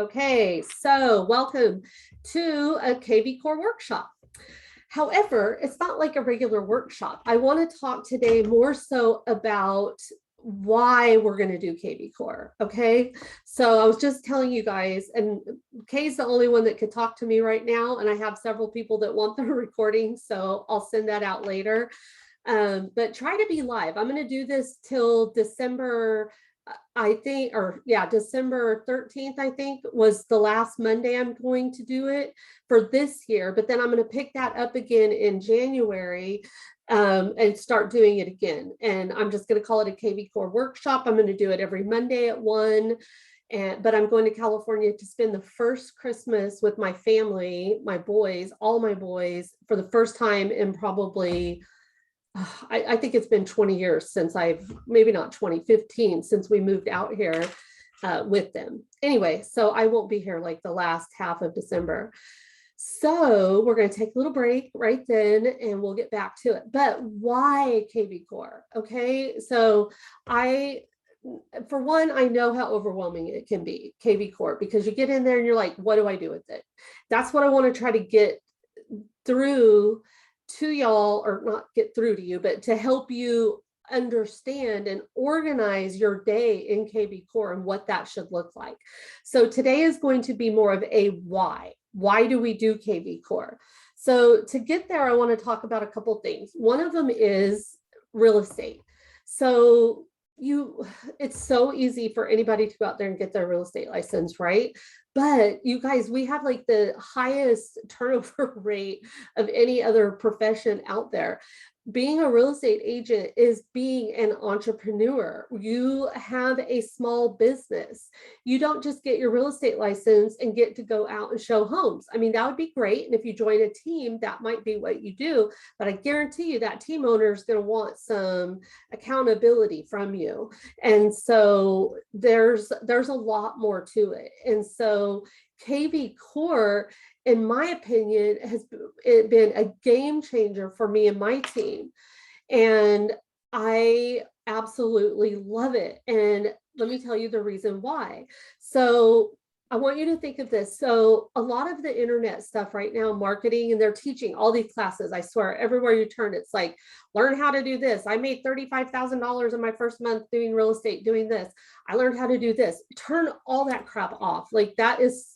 Okay, so welcome to a KVCore workshop. However, it's not like a regular workshop. I want to talk today more so about why we're going to do KVCore. Okay, so I was just telling you guys, and Kay's the only one that could talk to me right now, and I have several people that want the recording, so I'll send that out later. But try to be live. I'm going to do this till December, I think, or yeah, December 13th, I think was the last Monday I'm going to do it for this year. But then I'm going to pick that up again in January and start doing it again. And I'm just going to call it a KVCore workshop. I'm going to do it every Monday at 1. But I'm going to California to spend the first Christmas with my family, my boys, all my boys, for the first time in probably, I think it's been 20 years since maybe not 2015, since we moved out here with them. Anyway, so I won't be here like the last half of December. So we're going to take a little break right then and we'll get back to it. But why KVCore? Okay, so for one, I know how overwhelming it can be, KVCore, because you get in there and you're like, what do I do with it? That's what I want to try to get through to y'all, or not get through to you, but to help you understand and organize your day in KVCore and what that should look like. So today is going to be more of a why. Why do we do KVCore? So to get there, I want to talk about a couple things. One of them is real estate. So it's so easy for anybody to go out there and get their real estate license, right? But you guys, we have like the highest turnover rate of any other profession out there. Being a real estate agent is being an entrepreneur. You have a small business. You don't just get your real estate license and get to go out and show homes. I mean, that would be great. And if you join a team, that might be what you do. But I guarantee you that team owner is going to want some accountability from you. And so there's a lot more to it. And so KVCore, in my opinion, has been a game changer for me and my team. And I absolutely love it. And let me tell you the reason why. So I want you to think of this. So a lot of the internet stuff right now, marketing, and they're teaching all these classes. I swear, everywhere you turn, it's like, learn how to do this. I made $35,000 in my first month doing real estate, doing this. I learned how to do this. Turn all that crap off. Like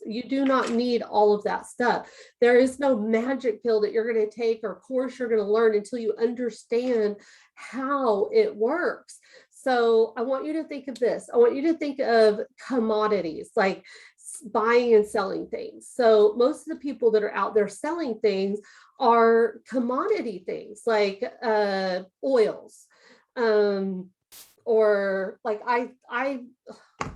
you do not need all of that stuff. There is no magic pill that you're going to take or course you're going to learn until you understand how it works. So I want you to think of this. I want you to think of commodities, like buying and selling things. So most of the people that are out there selling things are commodity things, like oils, or like I'm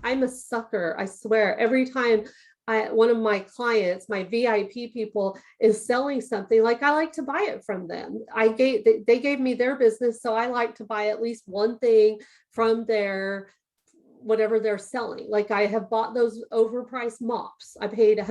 a sucker. I swear, every time one of my clients, my VIP people, is selling something, like I like to buy it from them. They gave me their business, so I like to buy at least one thing from their whatever they're selling. Like I have bought those overpriced mops. I paid God,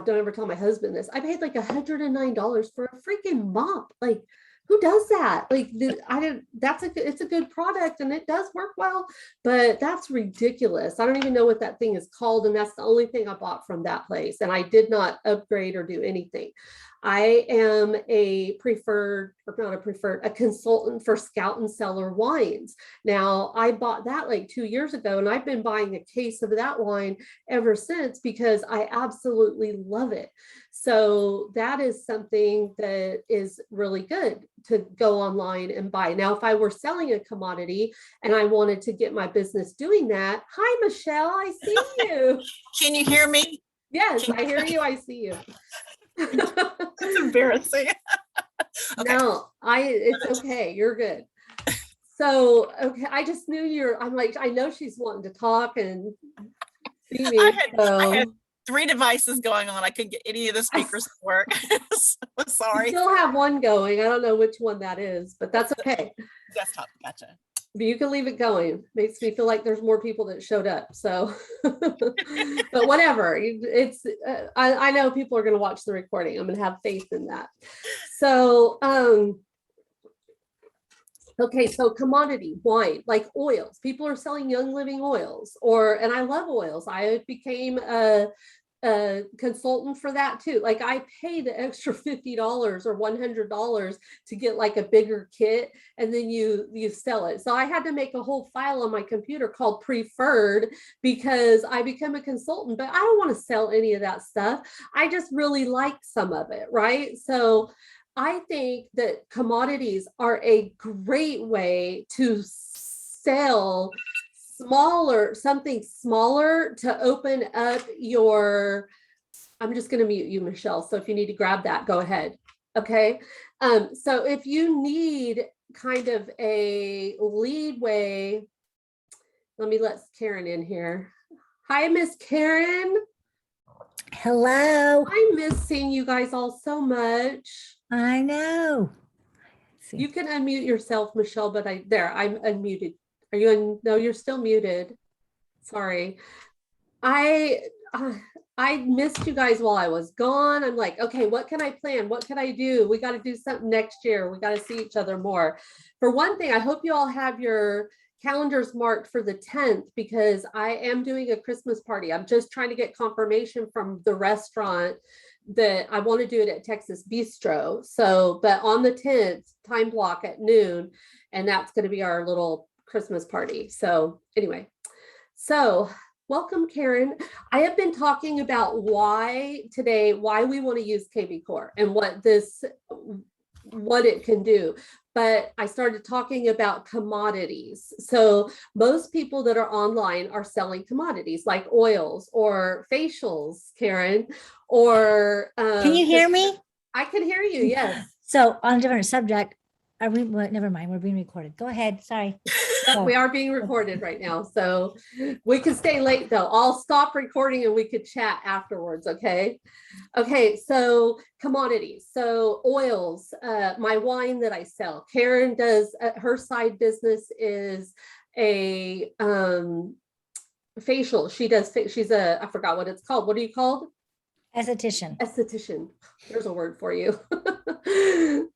don't ever tell my husband this. I paid like $109 for a freaking mop. Like, who does that? Like, it's a good product and it does work well, but that's ridiculous. I don't even know what that thing is called. And that's the only thing I bought from that place. And I did not upgrade or do anything. I am a consultant for Scout and Cellar wines. Now, I bought that like 2 years ago, and I've been buying a case of that wine ever since because I absolutely love it. So that is something that is really good to go online and buy. Now, if I were selling a commodity and I wanted to get my business doing that, hi, Michelle, I see you. Can you hear me? Yes, I hear you. I see you. It's embarrassing. Okay. No, it's okay. You're good. So, okay, I just knew I'm like, I know she's wanting to talk and see me. I had 3 devices going on. I couldn't get any of the speakers to work. So sorry. You still have one going. I don't know which one that is, but that's okay. Desktop, gotcha. But you can leave it going. Makes me feel like there's more people that showed up. So, but whatever. I know people are going to watch the recording. I'm going to have faith in that. So, Okay, so commodity wine, like oils. People are selling Young Living oils, and I love oils. I became a consultant for that too. Like I pay the extra $50 or $100 to get like a bigger kit, and then you sell it. So I had to make a whole file on my computer called preferred, because I become a consultant, but I don't want to sell any of that stuff. I just really like some of it, right? So I think that commodities are a great way to sell something smaller, to open up your, I'm just going to mute you, Michelle. So if you need to grab that, go ahead. Okay. So if you need kind of a lead way, let me let Karen in here. Hi, Miss Karen. Hello. I miss seeing you guys all so much. I know. You can unmute yourself, Michelle, but I'm unmuted. Are you in? No, you're still muted. Sorry. I missed you guys while I was gone. I'm like, okay, what can I plan? What can I do? We got to do something next year. We got to see each other more. For one thing, I hope you all have your calendars marked for the 10th, because I am doing a Christmas party. I'm just trying to get confirmation from the restaurant that I want to do it at Texas Bistro. So, but on the 10th, time block at noon, and that's going to be our little Christmas party. So anyway, so welcome, Karen. I have been talking about why we want to use KVCore and what it can do. But I started talking about commodities. So most people that are online are selling commodities like oils or facials, Karen, or Can you hear me? I can hear you, yes. So on a different subject, well, never mind, we're being recorded. Go ahead, sorry. We are being recorded right now, so we can stay late though. I'll stop recording and we could chat afterwards, okay? Okay, so commodities. So oils, my wine that I sell. Karen does, her side business is a facial. She's I forgot what it's called. What are you called? Esthetician. Esthetician. There's a word for you.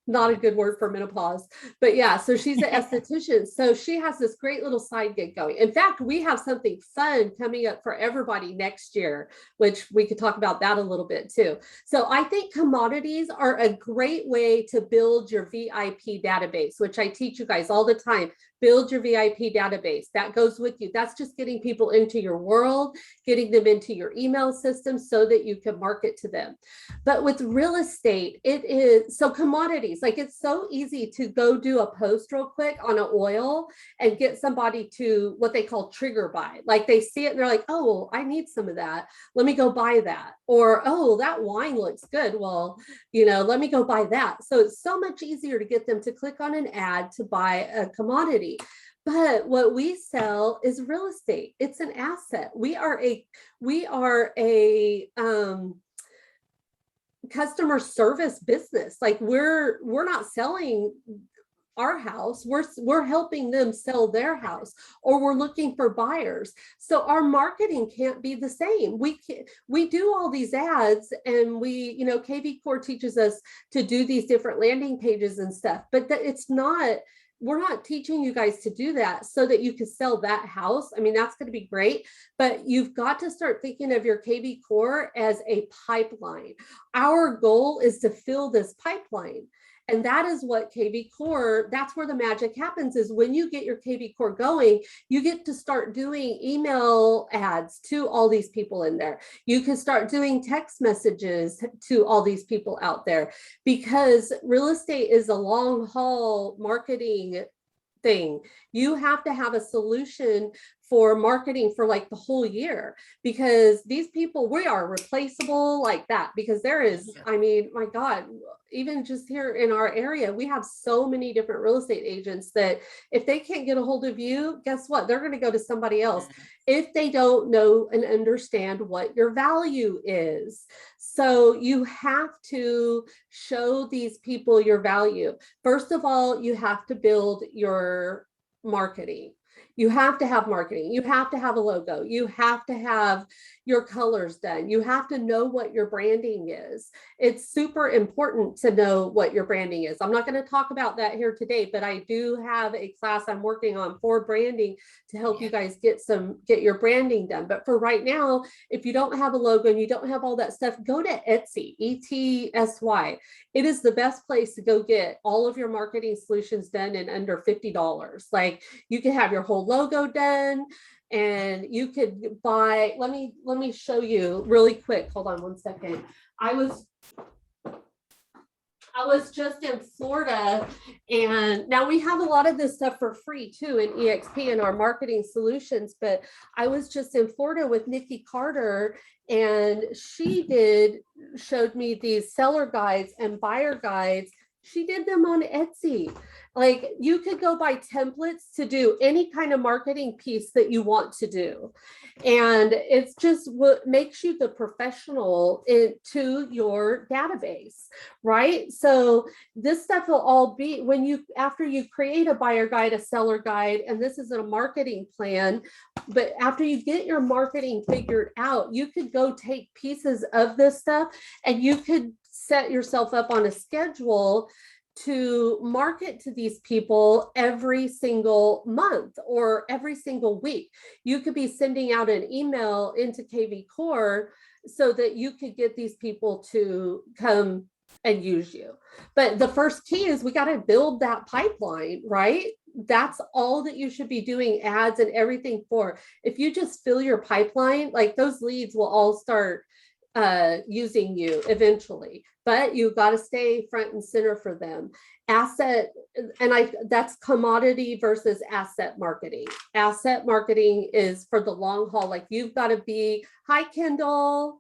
Not a good word for menopause, but yeah, so she's an esthetician. So she has this great little side gig going. In fact, we have something fun coming up for everybody next year, which we could talk about that a little bit too. So I think commodities are a great way to build your VIP database, which I teach you guys all the time. Build your VIP database. That goes with you. That's just getting people into your world, getting them into your email system so that you can market to them. But with real estate, it is, so commodities, like it's so easy to go do a post real quick on an oil and get somebody to what they call trigger buy. Like they see it and they're like, oh, I need some of that. Let me go buy that. Or, oh, that wine looks good. Well, let me go buy that. So it's so much easier to get them to click on an ad to buy a commodity. But what we sell is real estate. It's an asset. We are a customer service business. Like we're not selling our house, we're helping them sell their house, or we're looking for buyers. So our marketing can't be the same. We do all these ads, and KVCore teaches us to do these different landing pages and stuff, but we're not teaching you guys to do that so that you can sell that house. I mean, that's going to be great, but you've got to start thinking of your KVCore as a pipeline. Our goal is to fill this pipeline. And that is what KVCore, that's where the magic happens, is when you get your KVCore going, you get to start doing email ads to all these people in there. You can start doing text messages to all these people out there, because real estate is a long haul marketing thing. You have to have a solution for marketing for like the whole year, because these people, we are replaceable like that, because there is, I mean, my God, even just here in our area, we have so many different real estate agents that if they can't get a hold of you, guess what? They're going to go to somebody else if they don't know and understand what your value is. So you have to show these people your value. First of all, you have to build your marketing. You have to have marketing. You have to have a logo. You have to have your colors done. You have to know what your branding is. It's super important to know what your branding is. I'm not going to talk about that here today, but I do have a class I'm working on for branding to help you guys get your branding done. But for right now, if you don't have a logo and you don't have all that stuff, go to Etsy, ETSY. It is the best place to go get all of your marketing solutions done in under $50. Like, you can have your whole logo done, and you could buy, let me show you really quick. Hold on one second. I was just in Florida, and now we have a lot of this stuff for free too in EXP and our marketing solutions, but I was just in Florida with Nikki Carter, and she showed me these seller guides and buyer guides. She did them on Etsy. Like, you could go buy templates to do any kind of marketing piece that you want to do. And it's just what makes you the professional to your database, right? So this stuff will all be after you create a buyer guide, a seller guide, and this is a marketing plan. But after you get your marketing figured out, you could go take pieces of this stuff and you could set yourself up on a schedule to market to these people every single month or every single week. You could be sending out an email into KVCore so that you could get these people to come and use you. But the first key is we got to build that pipeline, right? That's all that you should be doing ads and everything for. If you just fill your pipeline, like, those leads will all start using you eventually, but you got to stay front and center for them. That's commodity versus asset marketing. Asset marketing is for the long haul. Like, you've got to be, hi Kendall,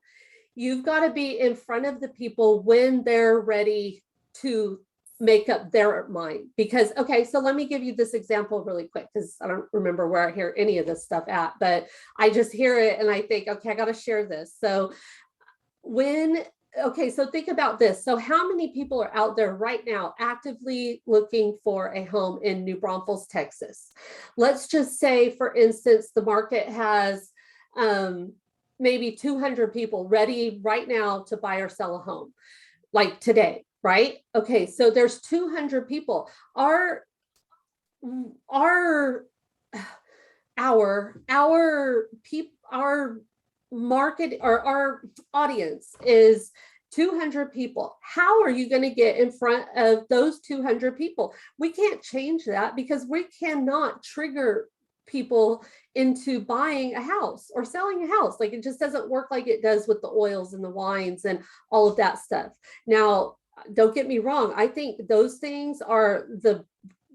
you've got to be in front of the people when they're ready to make up their mind. Because, okay, so let me give you this example really quick, because I don't remember where I hear any of this stuff at, but I just hear it and I think, okay, I got to share this. So so think about this. So how many people are out there right now actively looking for a home in New Braunfels, Texas? Let's just say, for instance, the market has maybe 200 people ready right now to buy or sell a home, like today, right? Okay, so there's 200 people. Our market, or our audience is 200 people. How are you going to get in front of those 200 people? We can't change that, because we cannot trigger people into buying a house or selling a house. Like, it just doesn't work like it does with the oils and the wines and all of that stuff. Now, don't get me wrong. I think those things are the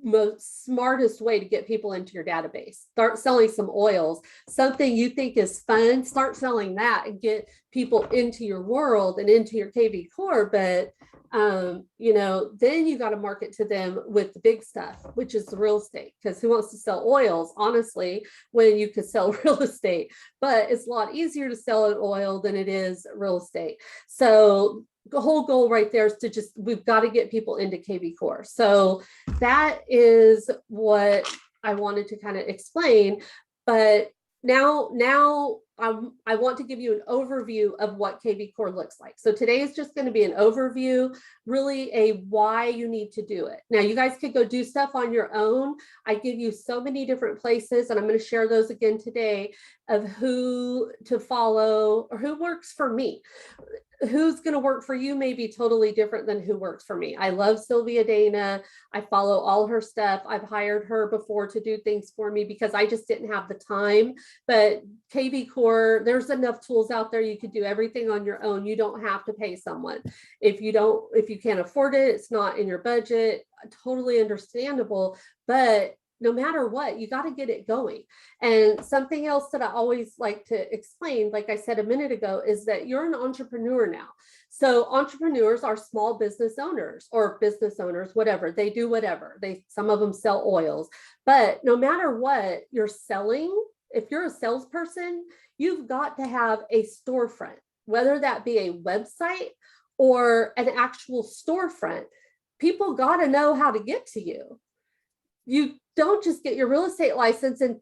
most smartest way to get people into your database. Start selling some oils, something you think is fun, start selling that and get people into your world and into your KVCore. But then you got to market to them with the big stuff, which is the real estate, because who wants to sell oils, honestly, when you could sell real estate? But it's a lot easier to sell an oil than it is real estate. So the whole goal right there is we've got to get people into KVCore. So that is what I wanted to kind of explain. But now I want to give you an overview of what KVCore looks like. So today is just going to be an overview, really a why you need to do it. Now, you guys could go do stuff on your own. I give you so many different places, and I'm going to share those again today, of who to follow or who works for me. Who's going to work for you may be totally different than who works for me. I love Sylvia Dana. I follow all her stuff. I've hired her before to do things for me because I just didn't have the time. But KVCore, there's enough tools out there. You could do everything on your own. You don't have to pay someone. If you can't afford it, it's not in your budget, totally understandable. But no matter what, you got to get it going. And something else that I always like to explain, like I said a minute ago, is that you're an entrepreneur now. So entrepreneurs are small business owners or business owners, whatever. They do whatever. Some of them sell oils. But no matter what you're selling, if you're a salesperson, you've got to have a storefront, whether that be a website or an actual storefront. People got to know how to get to you. You don't just get your real estate license and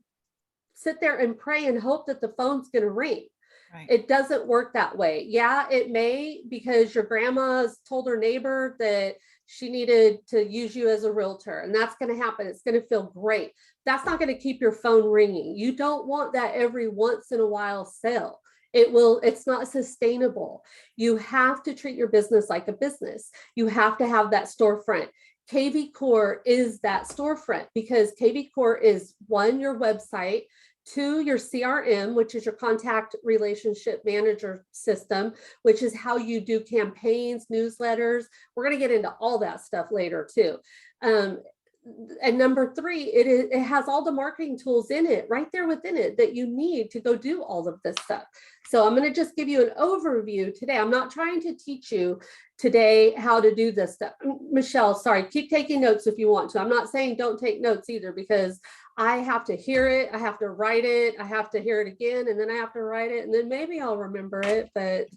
sit there and pray and hope that the phone's going to ring. Right. It doesn't work that way. Yeah, it may, because your grandma's told her neighbor that she needed to use you as a realtor, and that's going to happen. It's going to feel great. That's not going to keep your phone ringing. You don't want that every once in a while sale. It's not sustainable. You have to treat your business like a business. You have to have that storefront. KVCore is that storefront, because KVCore is, one, your website, two, your CRM, which is your contact relationship manager system, which is how you do campaigns, newsletters. We're going to get into all that stuff later too. And number three, it has all the marketing tools in it, right there within it, that you need to go do all of this stuff. So I'm going to just give you an overview today. I'm not trying to teach you today how to do this stuff. Michelle, sorry, keep taking notes if you want to. I'm not saying don't take notes either, because I have to hear it, I have to write it, I have to hear it again, and then I have to write it, and then maybe I'll remember it, but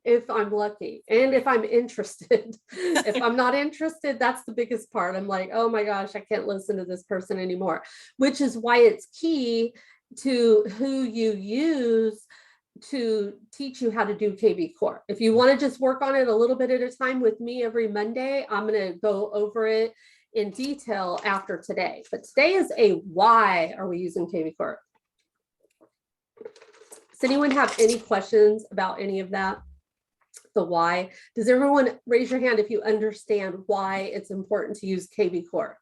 if I'm lucky, and if I'm interested. If I'm not interested, that's the biggest part. I'm like, oh my gosh, I can't listen to this person anymore, which is why it's key to who you use to teach you how to do KVCore. If you want to just work on it a little bit at a time with me every Monday, I'm going to go over it in detail after today. But today is a why are we using KVCore? Does anyone have any questions about any of that? The why? Does everyone raise your hand if you understand why it's important to use KVCore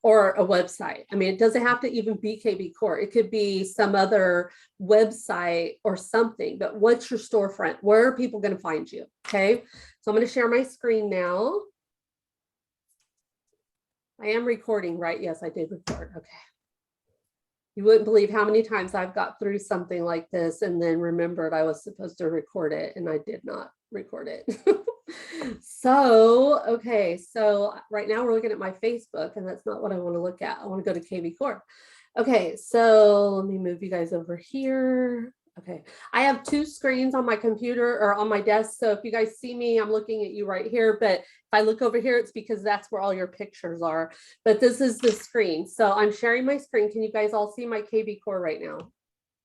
or a website? I mean, it doesn't have to even be KVCore. It could be some other website or something, but what's your storefront? Where are people going to find you? Okay, so I'm going to share my screen now. I am recording, right? Yes, I did record. Okay. You wouldn't believe how many times I've got through something like this and then remembered I was supposed to record it and I did not record it. So, okay. So right now we're looking at my Facebook, and that's not what I want to look at. I want to go to KVCore. Okay. So let me move you guys over here. Okay. I have two screens on my computer or on my desk. So if you guys see me, I'm looking at you right here, but if I look over here, it's because that's where all your pictures are, but this is the screen. So I'm sharing my screen. Can you guys all see my KVCore right now?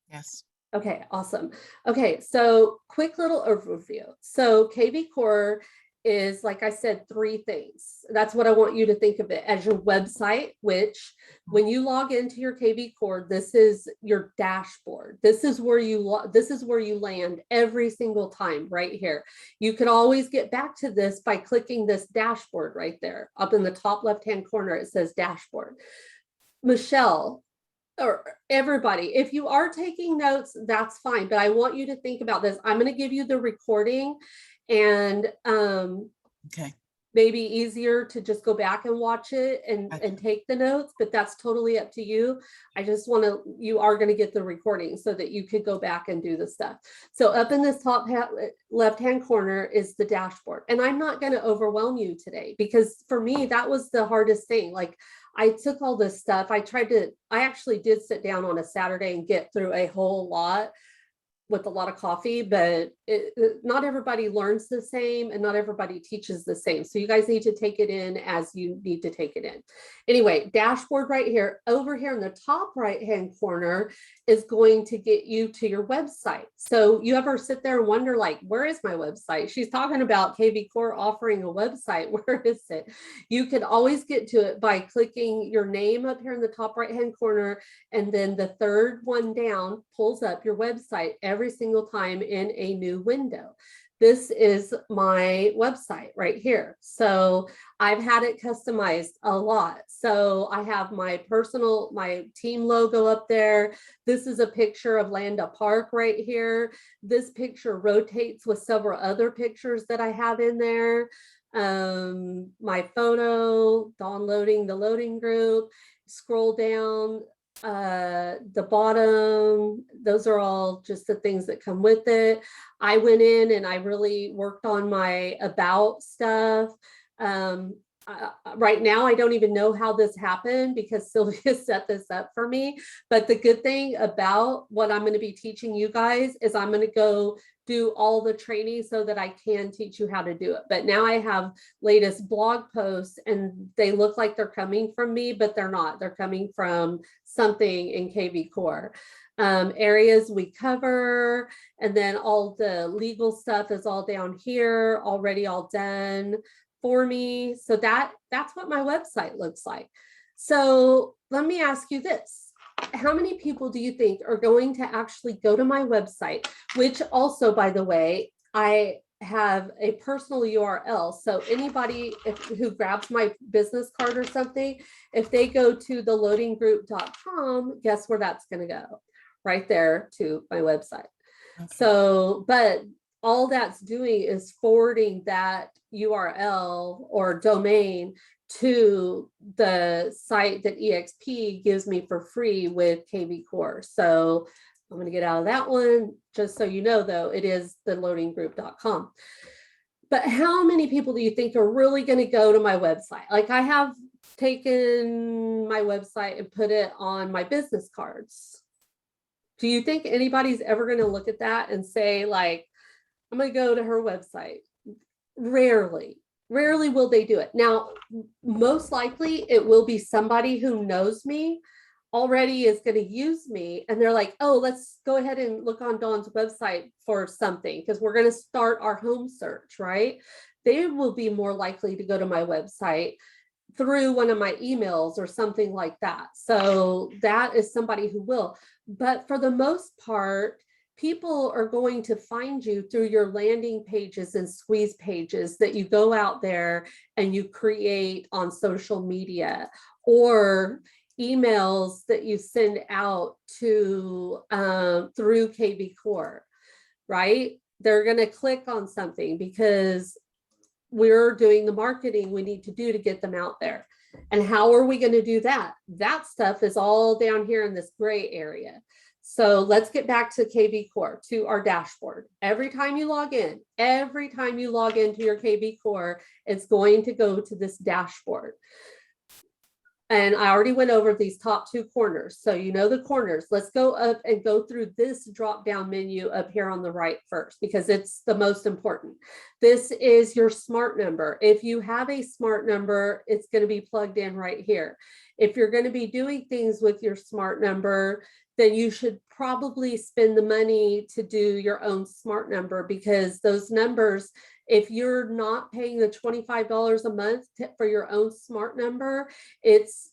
Yes. Okay, awesome. Okay, so quick little overview. So KVCore is, like I said, three things. That's what I want you to think of it as: your website, which when you log into your KVCore, this is your dashboard. This is where you land every single time right here. You can always get back to this by clicking this dashboard right there. Up in the top left-hand corner, it says dashboard. Michelle, or everybody, if you are taking notes, that's fine, but I want you to think about this. I'm going to give you the recording, and Okay. maybe easier to just go back and watch it and take the notes, but that's totally up to you. I just want to, you are going to get the recording so that you could go back and do the stuff. So up in this top left-hand corner is the dashboard. And I'm not going to overwhelm you today, because for me, that was the hardest thing. Like, I took all this stuff. I actually did sit down on a Saturday and get through a whole lot with a lot of coffee, but not everybody learns the same and not everybody teaches the same. So you guys need to take it in as you need to take it in. Anyway, dashboard right here. Over here in the top right-hand corner is going to get you to your website. So you ever sit there and wonder, like, where is my website? She's talking about KVCore offering a website. Where is it? You can always get to it by clicking your name up here in the top right-hand corner, and then the third one down pulls up your website every single time in a new window. This is my website right here. So I've had it customized a lot. So I have my team logo up there. This is a picture of Landa Park right here. This picture rotates with several other pictures that I have in there. My photo, downloading the loading group, scroll down, the bottom, those are all just the things that come with it. I went in and I really worked on my about stuff. Right now, I don't even know how this happened because Sylvia set this up for me. But the good thing about what I'm going to be teaching you guys is I'm going to go do all the training so that I can teach you how to do it. But now I have latest blog posts and they look like they're coming from me, but they're not. They're coming from something in KVCore. Areas we cover, and then all the legal stuff is all down here, already all done for me. So that's what my website looks like. So let me ask you this. How many people do you think are going to actually go to my website, which also, by the way, I have a personal URL. So anybody who grabs my business card or something, if they go to theloadinggroup.com, guess where that's going to go? Right there to my website. Okay. So, but all that's doing is forwarding that URL or domain to the site that EXP gives me for free with KVCore. So I'm going to get out of that one. Just so you know, though, it is theloadinggroup.com. But how many people do you think are really going to go to my website? Like, I have taken my website and put it on my business cards. Do you think anybody's ever going to look at that and say, like, I'm going to go to her website? Rarely will they do it. Now, most likely it will be somebody who knows me already, is going to use me, and they're like, oh, let's go ahead and look on Dawn's website for something because we're going to start our home search, right? They will be more likely to go to my website through one of my emails or something like that. So that is somebody who will. But for the most part, people are going to find you through your landing pages and squeeze pages that you go out there and you create on social media, or emails that you send out to through KVCore, right? They're going to click on something because we're doing the marketing we need to do to get them out there. And how are we going to do that? That stuff is all down here in this gray area. So let's get back to KVCore, to our dashboard. Every time you log in, every time you log into your KVCore, it's going to go to this dashboard. And I already went over these top two corners. So you know the corners. Let's go up and go through this drop-down menu up here on the right first, because it's the most important. This is your smart number. If you have a smart number, it's going to be plugged in right here. If you're going to be doing things with your smart number, then you should probably spend the money to do your own smart number, because those numbers, if you're not paying the $25 a month for your own smart number, it's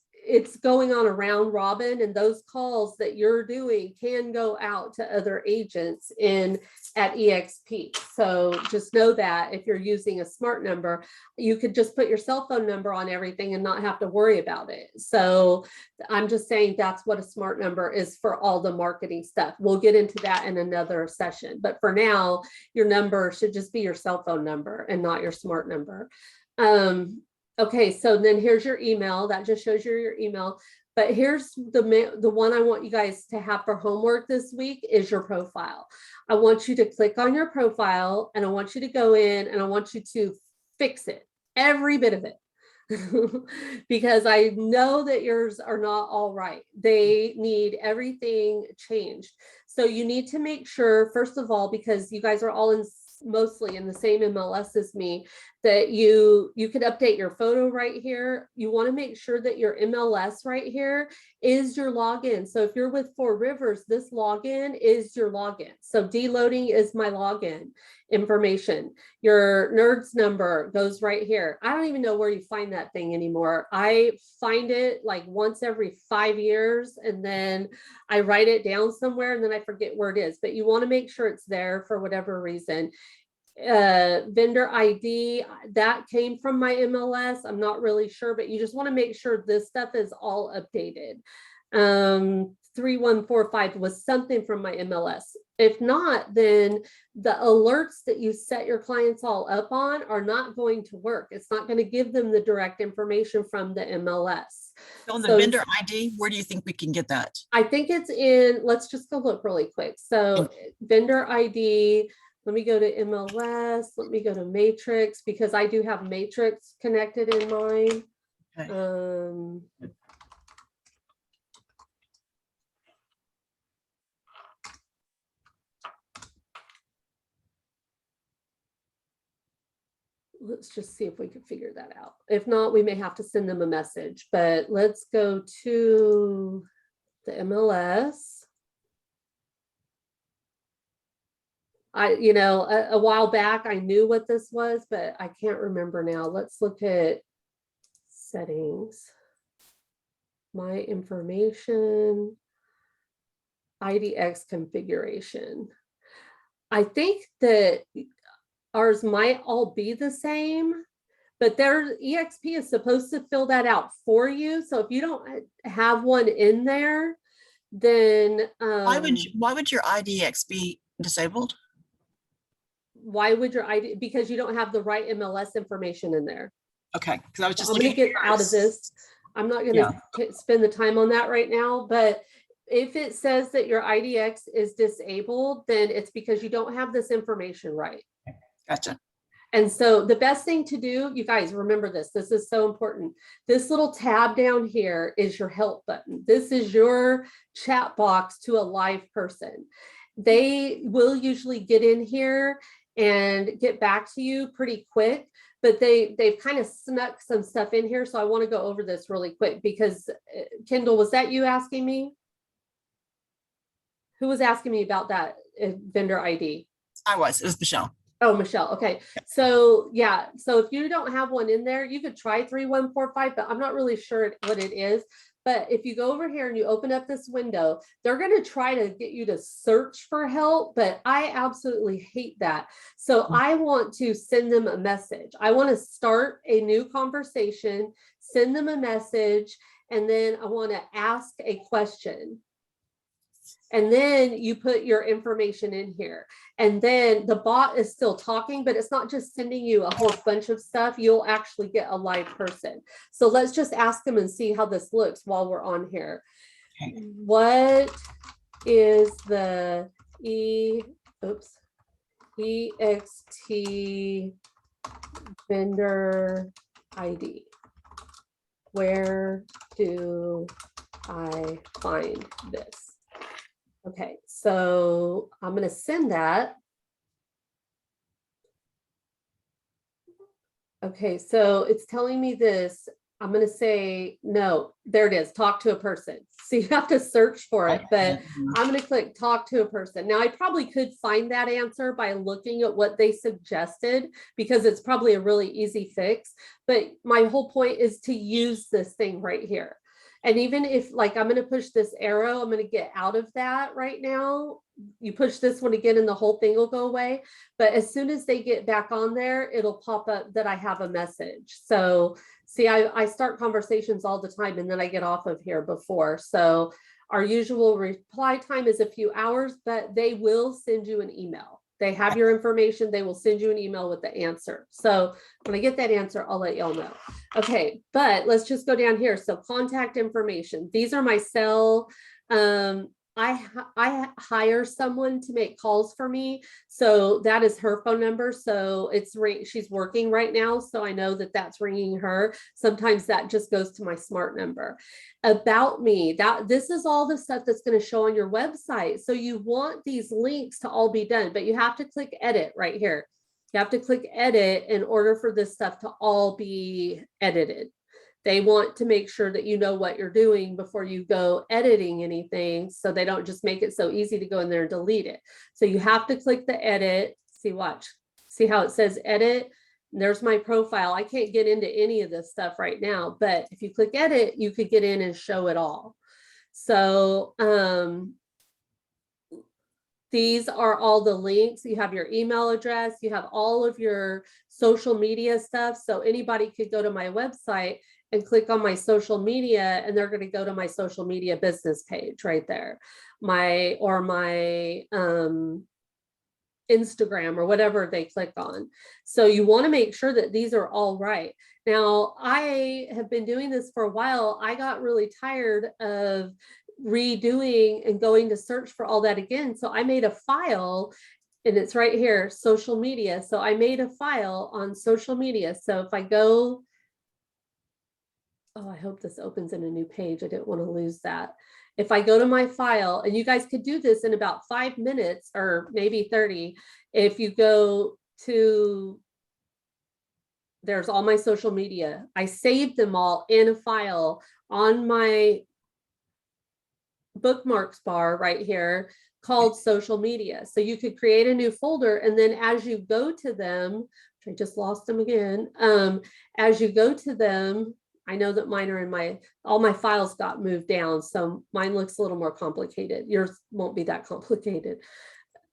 going on a round robin, and those calls that you're doing can go out to other agents at EXP. So just know that if you're using a smart number, you could just put your cell phone number on everything and not have to worry about it. So I'm just saying that's what a smart number is for all the marketing stuff. We'll get into that in another session, but for now, your number should just be your cell phone number and not your smart number. Okay, so then here's your email. That just shows you your email. But here's the one I want you guys to have for homework this week is your profile. I want you to click on your profile, and I want you to go in and I want you to fix it, every bit of it. Because I know that yours are not all right. They need everything changed. So you need to make sure, first of all, because you guys are all mostly in the same MLS as me, that you could update your photo right here. You want to make sure that your MLS right here is your login. So if you're with Four Rivers, this login is your login. So deloading is my login information. Your NERDS number goes right here. I don't even know where you find that thing anymore. I find it like once every 5 years, and then I write it down somewhere and then I forget where it is. But you want to make sure it's there for whatever reason. Vendor ID, that came from my MLS. I'm not really sure, but you just want to make sure this stuff is all updated. 3145 was something from my MLS. If not, then the alerts that you set your clients all up on are not going to work. It's not going to give them the direct information from the MLS. On the vendor ID, where do you think we can get that? I think it's in, let's just go look really quick. So vendor ID, let me go to MLS, let me go to Matrix, because I do have Matrix connected in mine. Okay. let's just see if we can figure that out. If not, we may have to send them a message, but let's go to the MLS. A while back, I knew what this was, but I can't remember now. Let's look at settings, my information, IDX configuration. I think that ours might all be the same, but their EXP is supposed to fill that out for you. So if you don't have one in there, then why would your IDX be disabled? Why would your ID? Because you don't have the right MLS information in there. Okay, because I was just I'm going to get out of this. I'm not going to spend the time on that right now, but if it says that your IDX is disabled, then it's because you don't have this information right. Gotcha. And so the best thing to do, you guys remember this, this is so important. This little tab down here is your help button. This is your chat box to a live person. They will usually get in here and get back to you pretty quick, but they've kind of snuck some stuff in here. So I want to go over this really quick because Kendall, was that you asking me? Who was asking me about that vendor ID? It was Michelle. Oh, Michelle. Okay. So yeah. So if you don't have one in there, you could try 3145, but I'm not really sure what it is. But if you go over here and you open up this window, they're going to try to get you to search for help, but I absolutely hate that. So I want to send them a message. I want to start a new conversation, send them a message, and then I want to ask a question. And then you put your information in here. And then the bot is still talking, but it's not just sending you a whole bunch of stuff. You'll actually get a live person. So let's just ask them and see how this looks while we're on here. Okay. What is the EXT vendor ID? Where do I find this? Okay, so I'm going to send that. Okay, so it's telling me this. I'm going to say, no, there it is. Talk to a person. So you have to search for it, but I'm going to click talk to a person. Now I probably could find that answer by looking at what they suggested because it's probably a really easy fix. But my whole point is to use this thing right here. And even if like, I'm going to push this arrow, I'm going to get out of that right now. You push this one again and the whole thing will go away. But as soon as they get back on there, it'll pop up that I have a message. So see, I start conversations all the time and then I get off of here before. So our usual reply time is a few hours, but they will send you an email. They have your information. They will send you an email with the answer. So when I get that answer, I'll let y'all know. Okay, but let's just go down here. So contact information. These are my cell. I hire someone to make calls for me. So that is her phone number. So she's working right now. So I know that that's ringing her. Sometimes that just goes to my smart number. About me, this is all the stuff that's going to show on your website. So you want these links to all be done, but you have to click edit right here. You have to click edit in order for this stuff to all be edited. They want to make sure that you know what you're doing before you go editing anything, so they don't just make it so easy to go in there and delete it. So you have to click the edit. See, watch. See how it says edit? There's my profile. I can't get into any of this stuff right now, but if you click edit, you could get in and show it all. So these are all the links. You have your email address. You have all of your social media stuff. So anybody could go to my website and click on my social media, and they're going to go to my social media business page right there, my Instagram or whatever they click on. So you want to make sure that these are all right. Now, I have been doing this for a while. I got really tired of redoing and going to search for all that again. So I made a file, and it's right here, social media. So I made a file on social media. So if I go, oh, I hope this opens in a new page. I didn't want to lose that. If I go to my file, and you guys could do this in about 5 minutes or maybe 30, if you go to there's all my social media. I saved them all in a file on my bookmarks bar right here called social media. So you could create a new folder, and then as you go to them, which I just lost them again, as you go to them, I know that mine are in all my files got moved down, so mine looks a little more complicated. Yours won't be that complicated.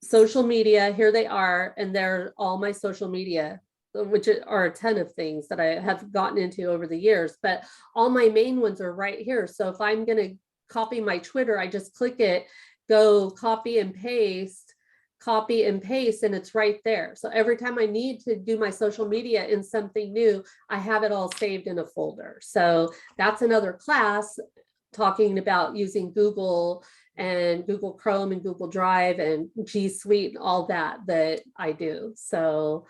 Social media, here they are, and they're all my social media, which are a ton of things that I have gotten into over the years, but all my main ones are right here. So if I'm going to copy my Twitter, I just click it, go copy and paste, and it's right there. So every time I need to do my social media in something new, I have it all saved in a folder. So that's another class talking about using Google and Google Chrome and Google Drive and G Suite and all that I do. So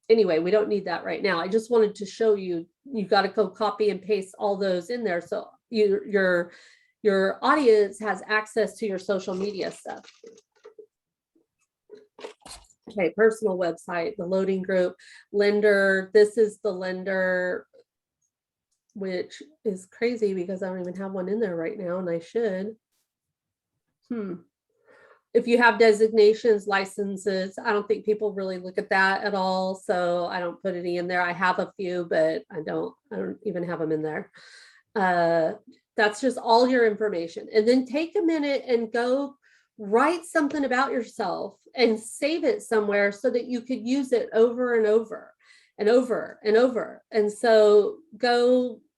anyway, we don't need that right now. I just wanted to show you, you got to go copy and paste all those in there. So your audience has access to your social media stuff. Okay, personal website, the loading group, lender. This is the lender, which is crazy because I don't even have one in there right now, and I should. If you have designations, licenses, I don't think people really look at that at all. So I don't put any in there. I have a few, but I don't even have them in there. That's just all your information. And then take a minute and go write something about yourself and save it somewhere so that you could use it over and over and over and over. And so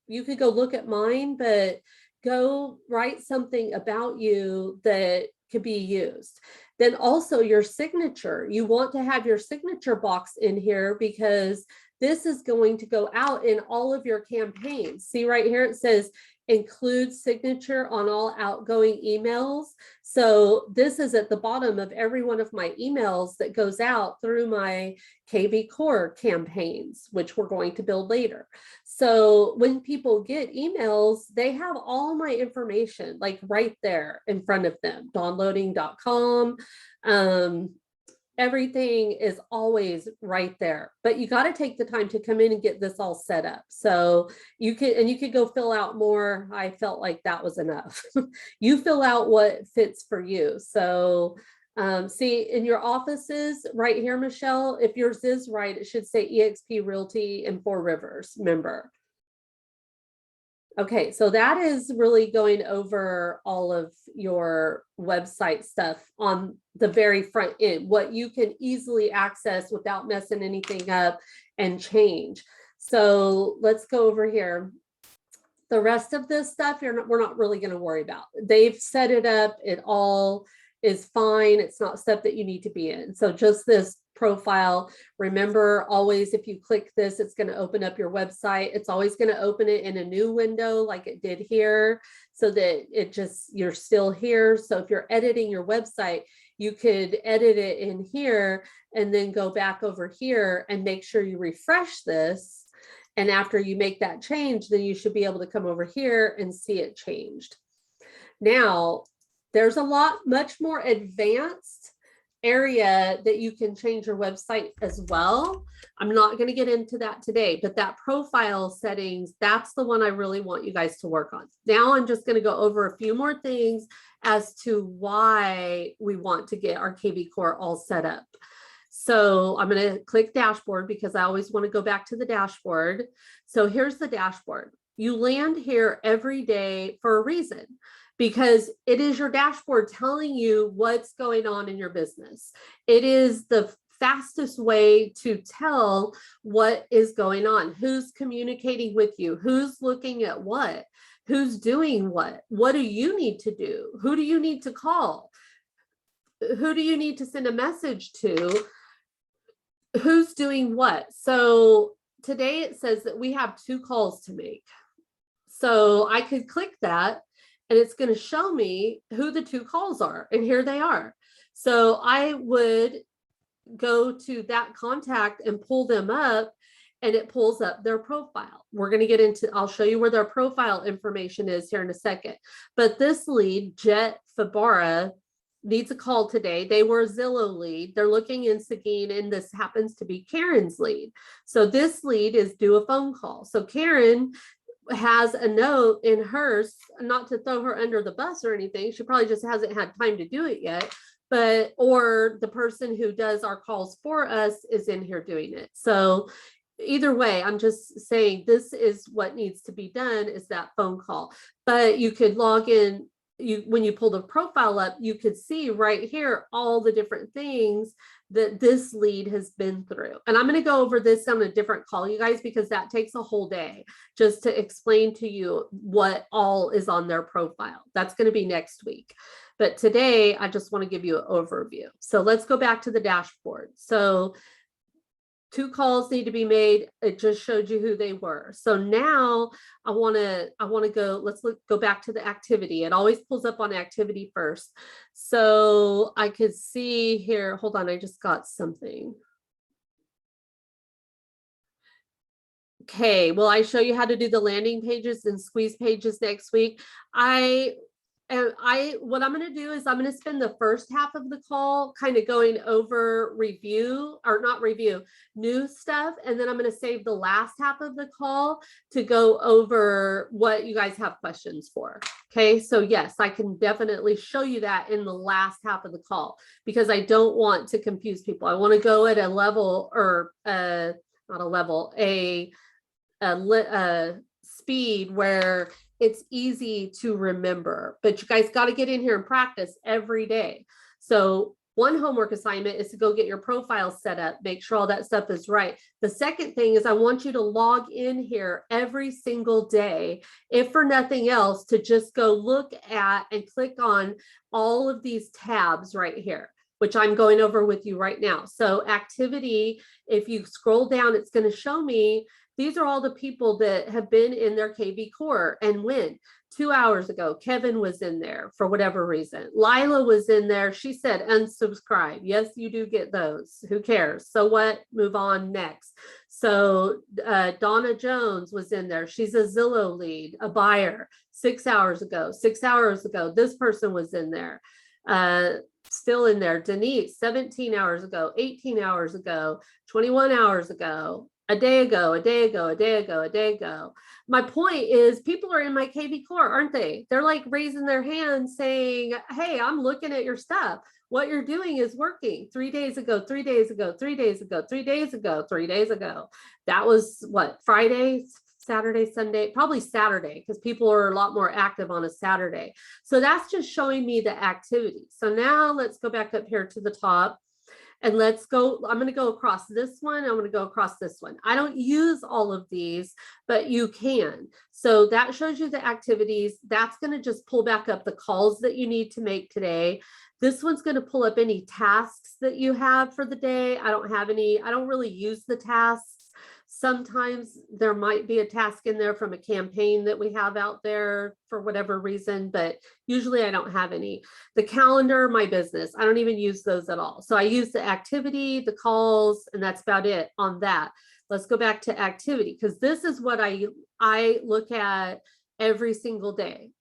you could go look at mine, but go write something about you that could be used. Then also your signature, you want to have your signature box in here because this is going to go out in all of your campaigns. See right here, it says include signature on all outgoing emails. So this is at the bottom of every one of my emails that goes out through my KVCore campaigns, which we're going to build later. So when people get emails, they have all my information like right there in front of them, downloading.com. Everything is always right there, but you got to take the time to come in and get this all set up. So you could go fill out more. I felt like that was enough. You fill out what fits for you. So see in your offices right here, Michelle, if yours is right, it should say eXp Realty and Four Rivers member. Okay, so that is really going over all of your website stuff on the very front end, what you can easily access without messing anything up and change. So let's go over here. The rest of this stuff we're not really going to worry about. They've set it up. It all is fine. It's not stuff that you need to be in. So just this profile. Remember, always, if you click this, it's going to open up your website. It's always going to open it in a new window like it did here, so that you're still here. So if you're editing your website, you could edit it in here and then go back over here and make sure you refresh this. And after you make that change, then you should be able to come over here and see it changed. Now, there's much more advanced area that you can change your website as well. I'm not going to get into that today, but that profile settings, that's the one I really want you guys to work on. Now I'm just going to go over a few more things as to why we want to get our KVCore all set up. So I'm going to click dashboard because I always want to go back to the dashboard. So here's the dashboard. You land here every day for a reason, because it is your dashboard telling you what's going on in your business. It is the fastest way to tell what is going on, who's communicating with you, who's looking at what, who's doing what do you need to do, who do you need to call, who do you need to send a message to, who's doing what. So today it says that we have 2 calls to make. So I could click that and it's going to show me who the 2 calls are. And here they are. So I would go to that contact and pull them up, and it pulls up their profile. We're going to get into, I'll show you where their profile information is here in a second. But this lead, Jet Fabara, needs a call today. They were a Zillow lead. They're looking in Seguin, and this happens to be Karen's lead. So this lead is due a phone call. So Karen has a note in hers, not to throw her under the bus or anything. She probably just hasn't had time to do it yet. But, or the person who does our calls for us is in here doing it. So either way, I'm just saying this is what needs to be done, is that phone call. But you could log in, when you pull the profile up, you could see right here all the different things that this lead has been through. And I'm going to go over this on a different call, you guys, because that takes a whole day just to explain to you what all is on their profile. That's going to be next week. But today, I just want to give you an overview. So let's go back to the dashboard. So 2 calls need to be made. It just showed you who they were. So now I want to go, let's go back to the activity. It always pulls up on activity first. So I could see here, hold on, I just got something. Okay, will I show you how to do the landing pages and squeeze pages next week? What I'm going to do is I'm going to spend the first half of the call kind of going over new stuff. And then I'm going to save the last half of the call to go over what you guys have questions for. Okay. So yes, I can definitely show you that in the last half of the call, because I don't want to confuse people. I want to go at a level, or not a level, a speed where it's easy to remember, but you guys got to get in here and practice every day. So one homework assignment is to go get your profile set up, make sure all that stuff is right. The second thing is I want you to log in here every single day, if for nothing else, to just go look at and click on all of these tabs right here, which I'm going over with you right now. So activity, if you scroll down, it's going to show me these are all the people that have been in their KVCore and when. 2 hours ago, Kevin was in there for whatever reason. Lila was in there. She said unsubscribe. Yes, you do get those. Who cares? So what? Move on next. So Donna Jones was in there. She's a Zillow lead, a buyer. 6 hours ago. 6 hours ago, this person was in there. Still in there. Denise, 17 hours ago, 18 hours ago, 21 hours ago. A day ago, a day ago, a day ago, a day ago. My point is people are in my KVCore, aren't they? They're like raising their hands saying, hey, I'm looking at your stuff. What you're doing is working. 3 days ago, 3 days ago, 3 days ago, 3 days ago, 3 days ago. That was what, Friday, Saturday, Sunday, probably Saturday, because people are a lot more active on a Saturday. So that's just showing me the activity. So now let's go back up here to the top. And let's go, I'm going to go across this one. I'm going to go across this one. I don't use all of these, but you can. So that shows you the activities. That's going to just pull back up the calls that you need to make today. This one's going to pull up any tasks that you have for the day. I don't have any, I don't really use the tasks. Sometimes there might be a task in there from a campaign that we have out there for whatever reason, but usually I don't have any. The calendar, my business, I don't even use those at all. So I use the activity, the calls, and that's about it on that. Let's go back to activity, because this is what I look at every single day.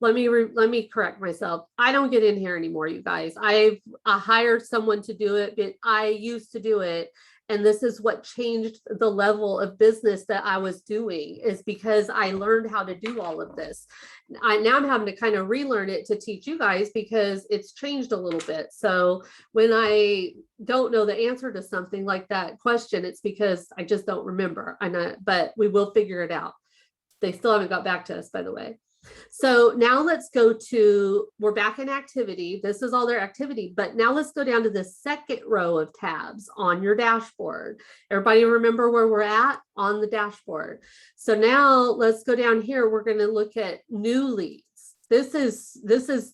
Let me correct myself. I don't get in here anymore, you guys. I hired someone to do it, but I used to do it. And this is what changed the level of business that I was doing, is because I learned how to do all of this. Now I'm having to kind of relearn it to teach you guys, because it's changed a little bit. So when I don't know the answer to something like that question, it's because I just don't remember. But we will figure it out. They still haven't got back to us, by the way. So now let's go to, we're back in activity. This is all their activity, but now let's go down to the second row of tabs on your dashboard. Everybody remember where we're at on the dashboard. So now let's go down here. We're going to look at new leads. This is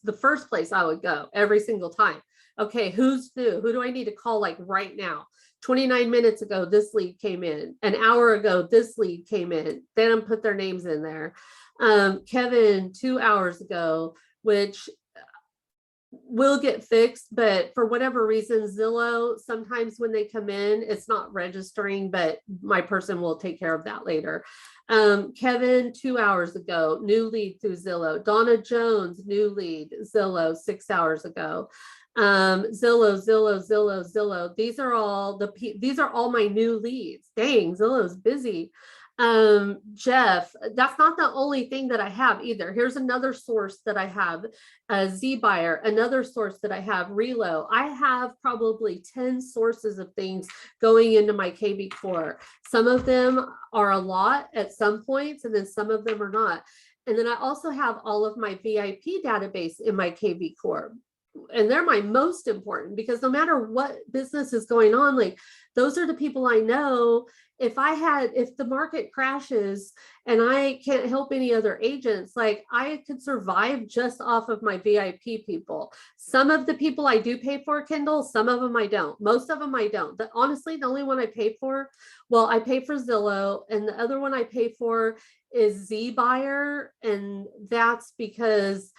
the first place I would go every single time. Okay, who's new? Who do I need to call like right now? 29 minutes ago, this lead came in. An hour ago, this lead came in. Then put their names in there. Kevin, 2 hours ago, which will get fixed, but for whatever reason, Zillow, sometimes when they come in, it's not registering, but my person will take care of that later. Kevin, 2 hours ago, new lead through Zillow. Donna Jones, new lead, Zillow, 6 hours ago. Zillow. These are all my new leads. Dang, Zillow's busy. Jeff, that's not the only thing that I have either. Here's another source that I have, ZBuyer, another source that I have, Relo. I have probably 10 sources of things going into my KVCore. Some of them are a lot at some points, and then some of them are not. And then I also have all of my VIP database in my KVCore. And they're my most important, because no matter what business is going on, like those are the people I know. If the market crashes and I can't help any other agents, like I could survive just off of my VIP people. Some of the people I do pay for, Kendall, some of them I don't. Most of them I don't. Honestly, the only one I pay for, well, I pay for Zillow, and the other one I pay for is ZBuyer. And that's because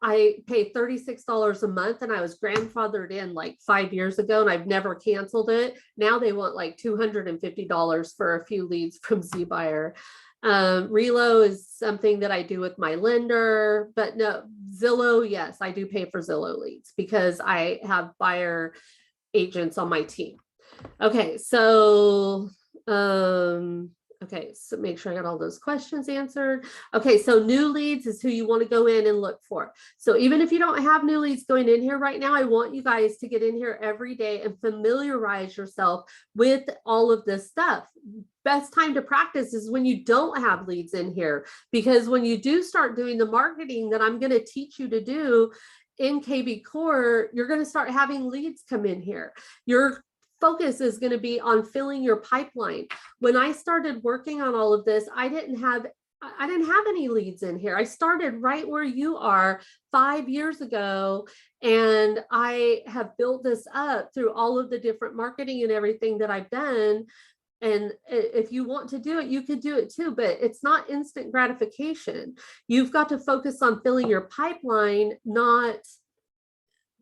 I pay $36 a month, and I was grandfathered in like 5 years ago, and I've never canceled it. Now they want like $250 for a few leads from ZBuyer. Relo is something that I do with my lender, but no, Zillow, yes, I do pay for Zillow leads because I have buyer agents on my team. Okay, so make sure I got all those questions answered. Okay, so new leads is who you want to go in and look for. So even if you don't have new leads going in here right now, I want you guys to get in here every day and familiarize yourself with all of this stuff. Best time to practice is when you don't have leads in here, because when you do start doing the marketing that I'm going to teach you to do in KVCore, you're going to start having leads come in here. Your focus is going to be on filling your pipeline. When I started working on all of this, I didn't have any leads in here. I started right where you are 5 years ago, and I have built this up through all of the different marketing and everything that I've done. And if you want to do it, you could do it too, but it's not instant gratification. You've got to focus on filling your pipeline, not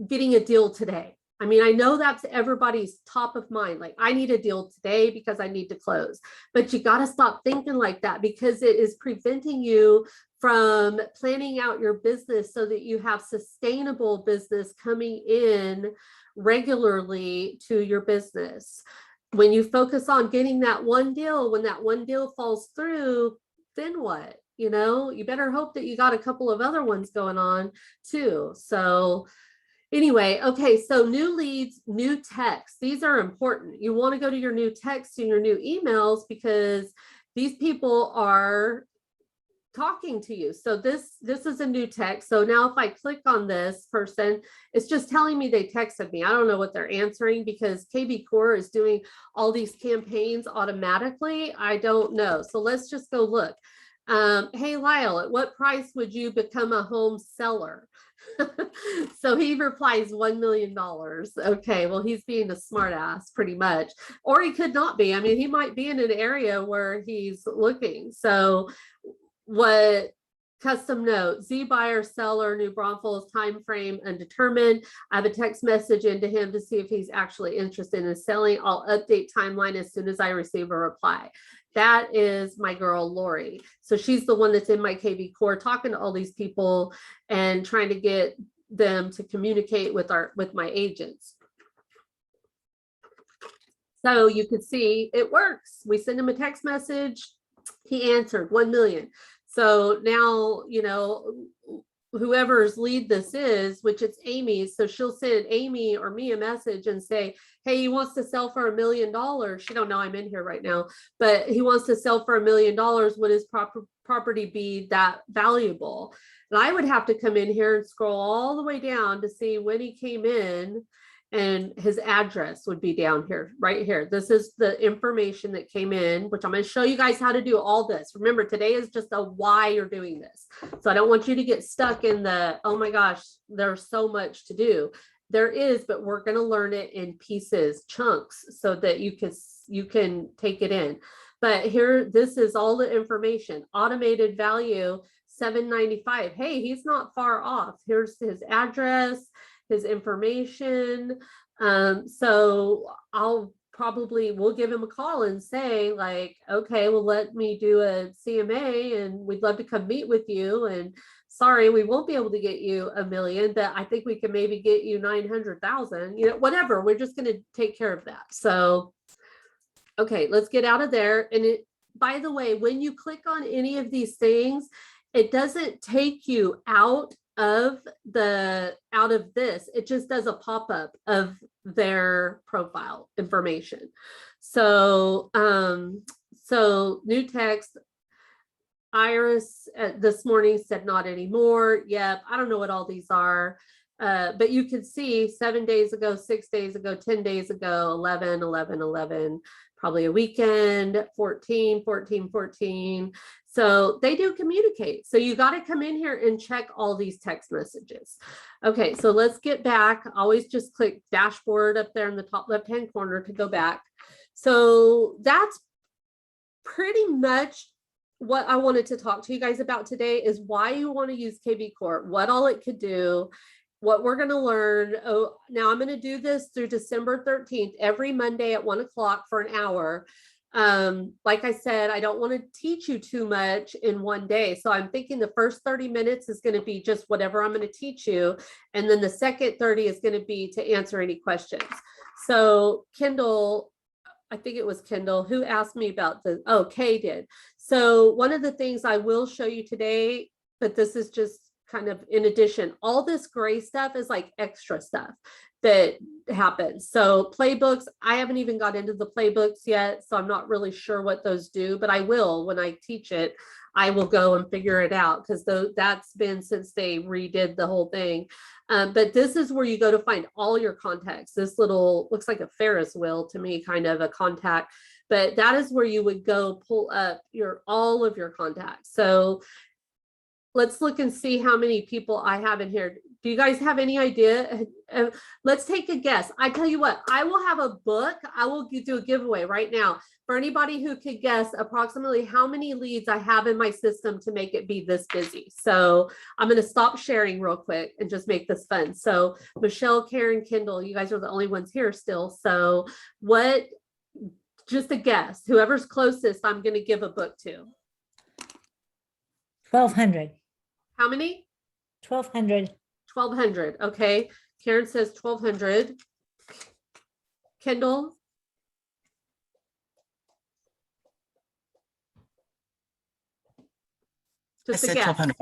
getting a deal today. I mean, I know that's everybody's top of mind. Like, I need a deal today because I need to close. But you got to stop thinking like that, because it is preventing you from planning out your business so that you have sustainable business coming in regularly to your business. When you focus on getting that one deal, when that one deal falls through, then what? You know, you better hope that you got a couple of other ones going on too. So anyway, okay, so new leads, new texts, these are important. You want to go to your new texts and your new emails, because these people are talking to you. So this is a new text. So now if I click on this person, it's just telling me they texted me. I don't know what they're answering, because KVCore is doing all these campaigns automatically. I don't know. So let's just go look. Hey, Lyle, at what price would you become a home seller? So he replies $1 million. Okay, well, he's being a smart ass pretty much, or he could not be. I mean, he might be in an area where he's looking. So what custom note, Z buyer seller, New Braunfels time frame undetermined. I have a text message into him to see if he's actually interested in selling. I'll update timeline as soon as I receive a reply. That is my girl, Lori. So she's the one that's in my KVCore talking to all these people and trying to get them to communicate with my agents. So you can see it works. We send him a text message. He answered 1 million. So now, you know, whoever's lead this is, which it's Amy's, so she'll send Amy or me a message and say, hey, he wants to sell for $1 million. She don't know I'm in here right now, but he wants to sell for $1 million. Would his property be that valuable? And I would have to come in here and scroll all the way down to see when he came in, and his address would be down here, right here. This is the information that came in, which I'm going to show you guys how to do all this. Remember, today is just a why you're doing this. So I don't want you to get stuck in the, oh my gosh, there's so much to do. There is, but we're going to learn it in pieces, chunks, so that you can take it in. But here, this is all the information. Automated value, $795. Hey, he's not far off. Here's his address, his information. So we'll give him a call and say like, okay, well, let me do a CMA and we'd love to come meet with you. And sorry, we won't be able to get you $1 million, but I think we can maybe get you 900,000, whatever. We're just going to take care of that. So, okay, let's get out of there. And by the way, when you click on any of these things, it doesn't take you out of this. It just does a pop-up of their profile information. So, new text, Iris this morning said not anymore. Yep. I don't know what all these are. But you can see 7 days ago, 6 days ago, 10 days ago, 11, 11, 11, probably a weekend, 14, 14, 14. So they do communicate. So you got to come in here and check all these text messages. Okay, so let's get back. Always just click dashboard up there in the top left-hand corner to go back. So that's pretty much what I wanted to talk to you guys about today, is why you want to use KVCore, what all it could do, what we're going to learn. Oh, now I'm going to do this through December 13th, every Monday at 1 o'clock for an hour. Like I said, I don't want to teach you too much in one day. So I'm thinking the first 30 minutes is going to be just whatever I'm going to teach you. And then the second 30 is going to be to answer any questions. So Kendall, I think it was Kendall who asked me about Kay did. So one of the things I will show you today, but this is just kind of in addition, all this gray stuff is like extra stuff that happens. So playbooks, I haven't even got into the playbooks yet, so I'm not really sure what those do, but I will when I teach it. I will go and figure it out, because that's been since they redid the whole thing. But this is where you go to find all your contacts. This little looks like a Ferris wheel to me, kind of a contact, but that is where you would go pull up all of your contacts. So let's look and see how many people I have in here. Do you guys have any idea? Let's take a guess. I tell you what, I will have a book. I will do a giveaway right now for anybody who could guess approximately how many leads I have in my system to make it be this busy. So I'm going to stop sharing real quick and just make this fun. So Michelle, Karen, Kendall, you guys are the only ones here still. So just a guess, whoever's closest, I'm going to give a book to. 1,200. How many? 1,200. 1,200. Okay. Karen says 1,200. Kendall? Just a guess. 1,200.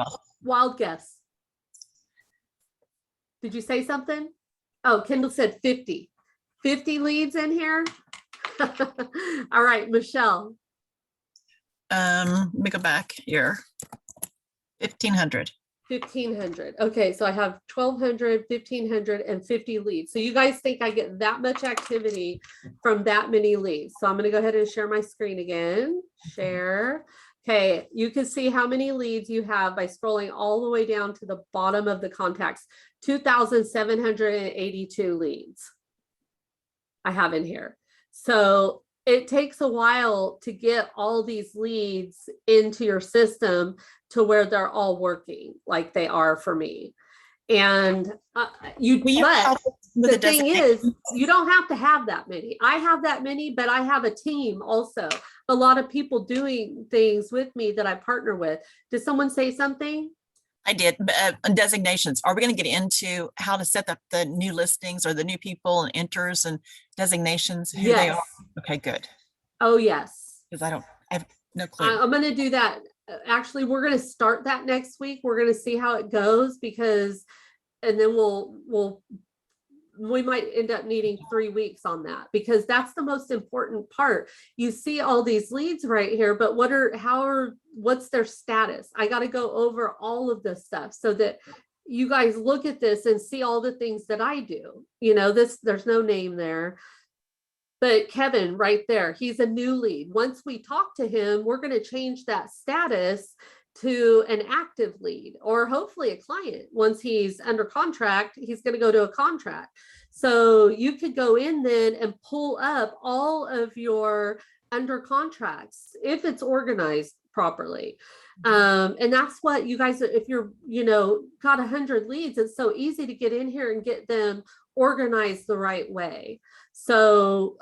Wild guess. Did you say something? Oh, Kendall said 50. 50 leads in here. All right, Michelle. Let me go back here. 1,500. 1,500. Okay, so I have 1,200, 1,500, and 50 leads. So you guys think I get that much activity from that many leads? So I'm going to go ahead and share my screen again. Share. Okay, you can see how many leads you have by scrolling all the way down to the bottom of the contacts. 2,782 leads I have in here. So it takes a while to get all these leads into your system to where they're all working like they are for me. And the thing is, you don't have to have that many. I have that many, but I have a team also. A lot of people doing things with me that I partner with. Did someone say something? I did. Designations. Are we going to get into how to set up the new listings or the new people and enters and designations, who they are? Okay, good. Oh, yes. Because I have no clue. I'm going to do that. Actually, we're going to start that next week. We're going to see how it goes, and then we might end up needing 3 weeks on that, because that's the most important part. You see all these leads right here, but what's their status? I got to go over all of this stuff so that you guys look at this and see all the things that I do. There's no name there. But Kevin right there, he's a new lead. Once we talk to him, we're going to change that status to an active lead, or hopefully a client. Once he's under contract, he's going to go to a contract. So you could go in then and pull up all of your under contracts if it's organized properly. And that's what you guys, if you're, got 100 leads, it's so easy to get in here and get them organized the right way. So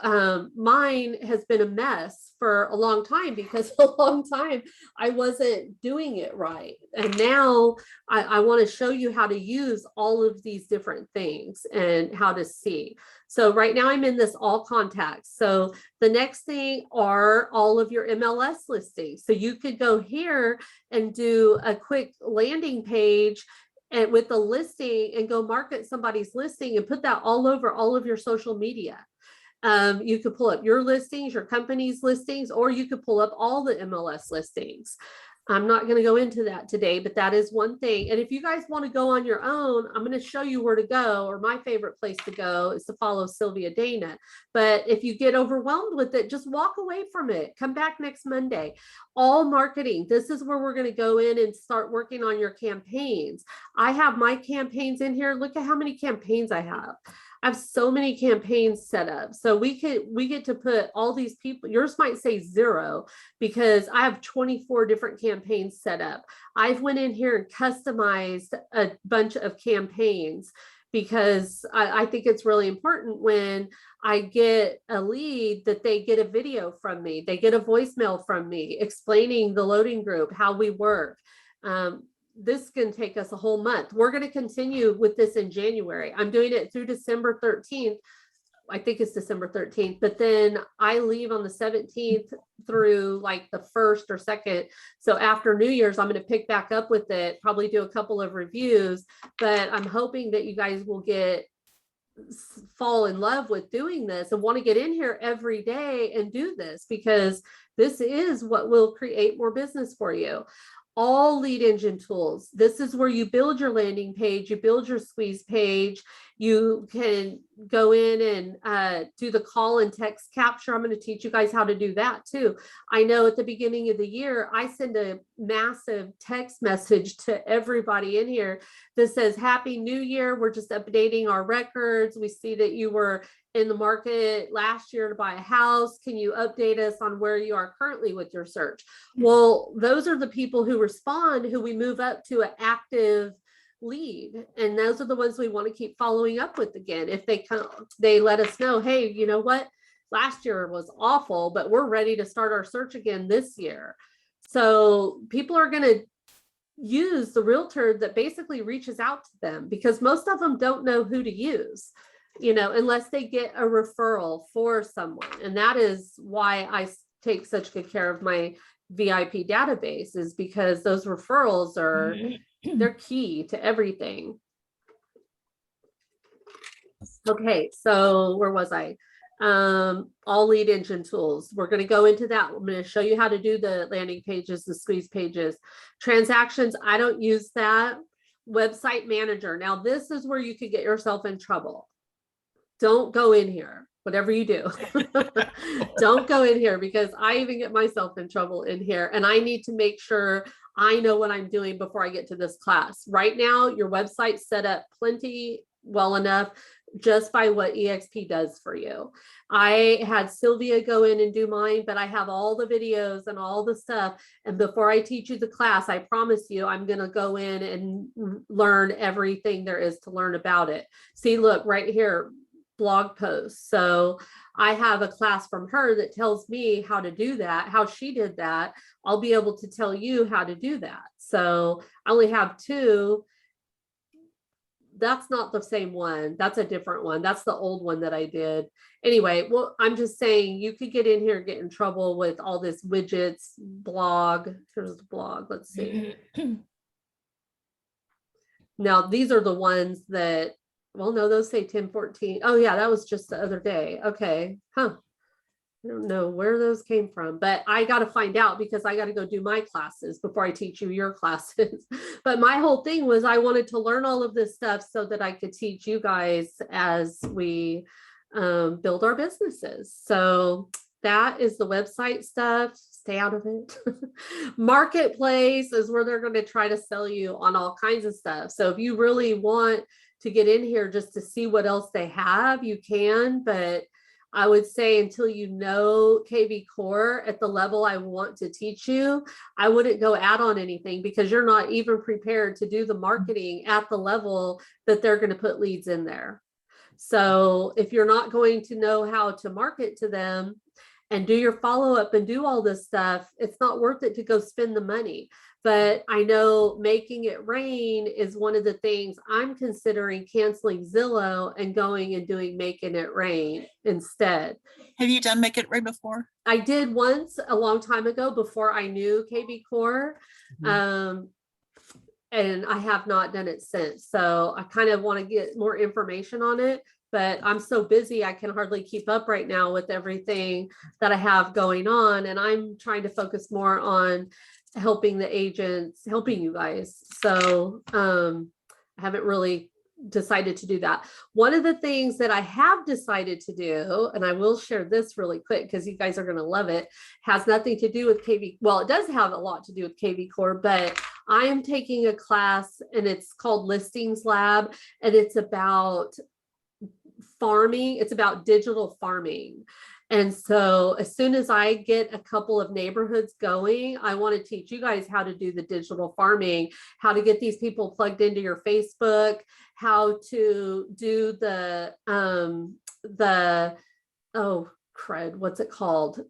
mine has been a mess for a long time because a long time I wasn't doing it right. And now I want to show you how to use all of these different things and how to see. So right now I'm in this all contacts. So the next thing are all of your MLS listings. So you could go here and do a quick landing page and with the listing and go market somebody's listing and put that all over all of your social media. You could pull up your listings, your company's listings, or you could pull up all the MLS listings. I'm not going to go into that today, but that is one thing. And if you guys want to go on your own, I'm going to show you where to go, or my favorite place to go is to follow Sylvia Dana. But if you get overwhelmed with it, just walk away from it. Come back next Monday. All marketing. This is where we're going to go in and start working on your campaigns. I have my campaigns in here. Look at how many campaigns I have. I have so many campaigns set up. So we get to put all these people, yours might say 0 because I have 24 different campaigns set up. I've went in here and customized a bunch of campaigns because I think it's really important when I get a lead that they get a video from me, they get a voicemail from me explaining the loading group, how we work. This can take us a whole month. We're going to continue with this in January. I'm doing it through December 13th. I think it's December 13th, but then I leave on the 17th through like the 1st or 2nd. So after New Year's, I'm going to pick back up with it, probably do a couple of reviews, but I'm hoping that you guys will fall in love with doing this and want to get in here every day and do this, because this is what will create more business for you. All lead engine tools. This is where you build your landing page, you build your squeeze page. You can go in and do the call and text capture. I'm going to teach you guys how to do that too. I know at the beginning of the year, I send a massive text message to everybody in here that says, Happy New Year. We're just updating our records. We see that you were in the market last year to buy a house. Can you update us on where you are currently with your search? Well, those are the people who respond, who we move up to an active lead. And those are the ones we want to keep following up with again. If they let us know, hey, you know what? Last year was awful, but we're ready to start our search again this year. So people are going to use the realtor that basically reaches out to them, because most of them don't know who to use, unless they get a referral for someone. And that is why I take such good care of my VIP database, is because those referrals they're key to everything. Okay, so where was I? All lead engine tools. We're going to go into that. I'm going to show you how to do the landing pages, the squeeze pages. Transactions, I don't use that. Website manager. Now, this is where you could get yourself in trouble. Don't go in here, whatever you do. Don't go in here, because I even get myself in trouble in here, and I need to make sure I know what I'm doing before I get to this class. Right now, your website's set up plenty well enough just by what EXP does for you. I had Sylvia go in and do mine, but I have all the videos and all the stuff. And before I teach you the class, I promise you, I'm going to go in and learn everything there is to learn about it. See, look right here, blog posts. So I have a class from her that tells me how to do that, how she did that. I'll be able to tell you how to do that. So I only have 2. That's not the same one. That's a different one. That's the old one that I did. Anyway, well, I'm just saying you could get in here and get in trouble with all this widgets, blog. Here's the blog. Let's see. Now, these are the ones that, well, no, those say 1014. Oh yeah, that was just the other day. Okay. Huh. I don't know where those came from, but I got to find out, because I got to go do my classes before I teach you your classes. But my whole thing was I wanted to learn all of this stuff so that I could teach you guys as we build our businesses. So that is the website stuff. Stay out of it. Marketplace is where they're going to try to sell you on all kinds of stuff. So if you really want to get in here just to see what else they have, you can, but I would say until you know KVCore at the level I want to teach you, I wouldn't go add on anything because you're not even prepared to do the marketing at the level that they're going to put leads in there. So if you're not going to know how to market to them and do your follow-up and do all this stuff, it's not worth it to go spend the money. But I know making it rain is one of the things I'm considering, canceling Zillow and going and doing making it rain instead. Have you done Make It Rain before? I did once a long time ago before I knew KVCore. And I have not done it since. So I kind of want to get more information on it, but I'm so busy, I can hardly keep up right now with everything that I have going on. And I'm trying to focus more on helping the agents, helping you guys. So I haven't really decided to do that. One of the things that I have decided to do, and I will share this really quick because you guys are going to love it, has nothing to do with KV. Well, it does have a lot to do with KVCore, but I am taking a class and it's called Listings Lab, and it's about farming. It's about digital farming. And so as soon as I get a couple of neighborhoods going, I want to teach you guys how to do the digital farming, how to get these people plugged into your Facebook, how to do the oh crud, what's it called?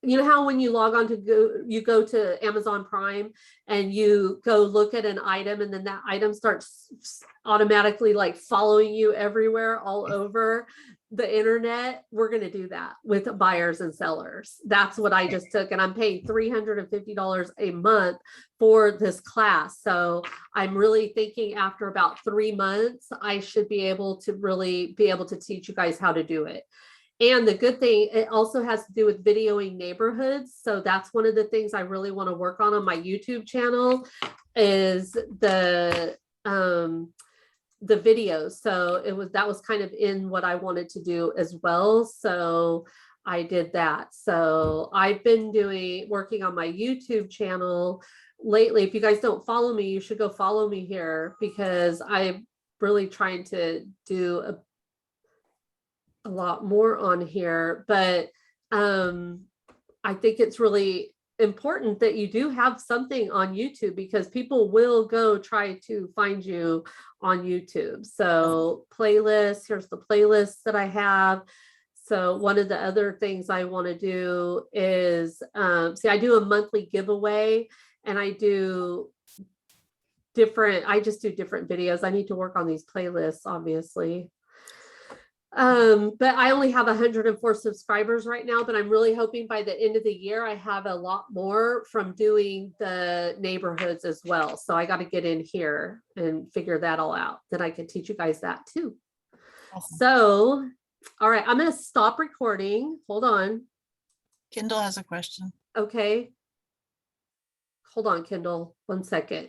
You know how when you log on to you go to Amazon Prime and you go look at an item and then that item starts automatically like following you everywhere all over the internet? We're going to do that with buyers and sellers. That's what I just took, and I'm paying $350 a month for this class. So I'm really thinking after about 3 months, I should be able to really be able to teach you guys how to do it. And the good thing, it also has to do with videoing neighborhoods. So that's one of the things I really want to work on my YouTube channel is the videos. So that was kind of in what I wanted to do as well. So I did that. So I've been working on my YouTube channel lately. If you guys don't follow me, you should go follow me here because I'm really trying to do a lot more on here, but I think it's really important that you do have something on YouTube because people will go try to find you on YouTube. So playlists, here's the playlist that I have. So one of the other things I want to do is see, I do a monthly giveaway and I just do different videos. I need to work on these playlists, obviously. But I only have 104 subscribers right now, but I'm really hoping by the end of the year, I have a lot more from doing the neighborhoods as well. So I got to get in here and figure that all out. Then I can teach you guys that too. Awesome. So, all right, I'm going to stop recording. Hold on. Kendall has a question. Okay. Hold on, Kendall. 1 second.